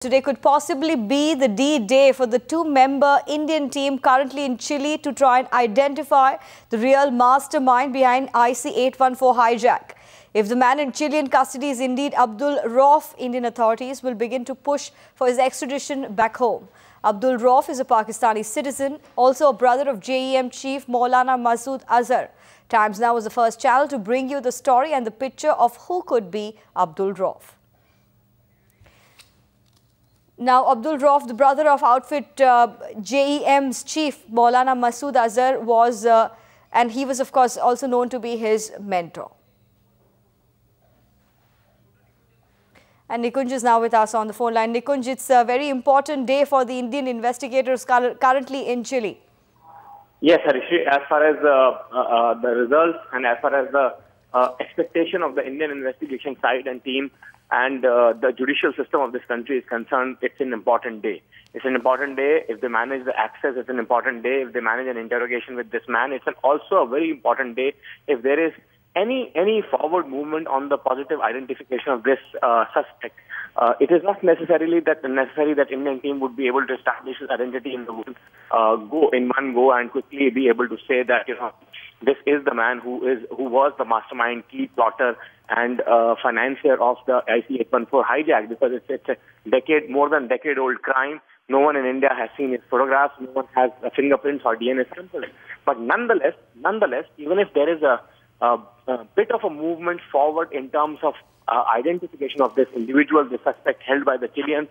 Today could possibly be the D-Day for the two-member Indian team currently in Chile to try and identify the real mastermind behind IC-814 hijack. If the man in Chilean custody is indeed Abdul Rauf, Indian authorities will begin to push for his extradition back home. Abdul Rauf is a Pakistani citizen, also a brother of JEM chief Maulana Masood Azhar. Times Now was the first channel to bring you the story and the picture of who could be Abdul Rauf. Now, Abdul Rauf, the brother of outfit JEM's chief Maulana Masood Azhar was, and he was of course also known to be his mentor. And Nikunj is now with us on the phone line. Nikunj, it's a very important day for the Indian investigators currently in Chile. Yes, Harishi, as far as the results and as far as the expectation of the Indian investigation side and team and the judicial system of this country is concerned, it's an important day. It's an important day if they manage the access. It's an important day if they manage an interrogation with this man. It's also a very important day if there is any forward movement on the positive identification of this suspect. It is not necessary that Indian team would be able to establish his identity in one go and quickly be able to say that this is the man who was the mastermind, key plotter, and financier of the IC-814 hijack, because it's a more than decade-old crime. No one in India has seen his photographs. No one has fingerprints or DNA samples. But nonetheless, even if there is a bit of a movement forward in terms of identification of this individual, the suspect held by the Chileans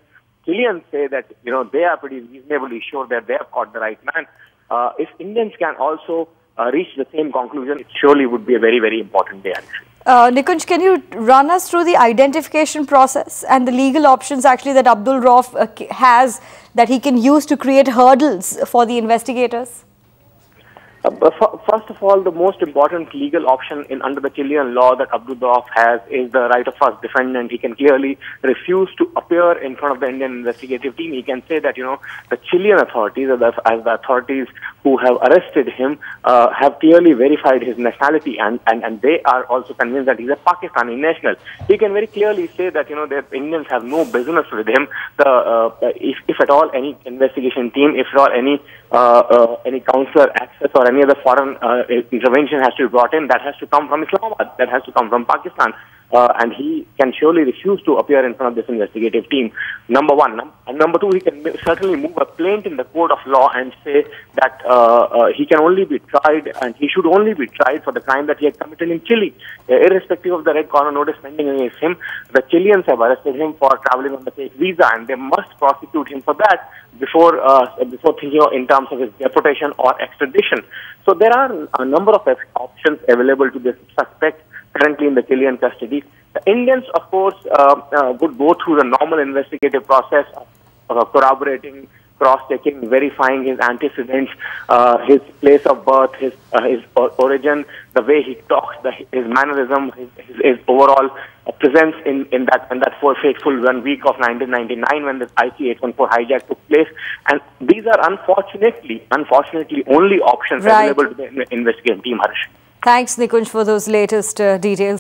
say that they are pretty reasonably sure that they have caught the right man. If Indians can also reach the same conclusion, it surely would be a very, very important day. Nikunj, can you run us through the identification process and the legal options actually that Abdul Rauf has that he can use to create hurdles for the investigators? First of all, the most important legal option under the Chilean law that Abdul Rauf has is the right of first defendant. He can clearly refuse to appear in front of the Indian investigative team. He can say that, the Chilean authorities, as the authorities who have arrested him, have clearly verified his nationality and they are also convinced that he's a Pakistani national. He can very clearly say that, the Indians have no business with him. If at all any investigation team, if at all any consular access or any other foreign intervention has to be brought in, that has to come from Islamabad, that has to come from Pakistan. And he can surely refuse to appear in front of this investigative team, number one. And number two, he can certainly move a plaint in the court of law and say that he can only be tried and he should only be tried for the crime that he had committed in Chile. Irrespective of the red corner notice pending against him, the Chileans have arrested him for traveling on the fake visa, and they must prosecute him for that before thinking in terms of his deportation or extradition. So there are a number of options available to this suspect currently in the Chilean custody. The Indians, of course, would go through the normal investigative process of corroborating, cross-checking, verifying his antecedents, his place of birth, his origin, the way he talks, his mannerism, his overall presence in that fateful 1 week of 1999 when this IC-814 hijack took place. And these are unfortunately only options available to the investigative team, Harsh. Thanks, Nikunj, for those latest details.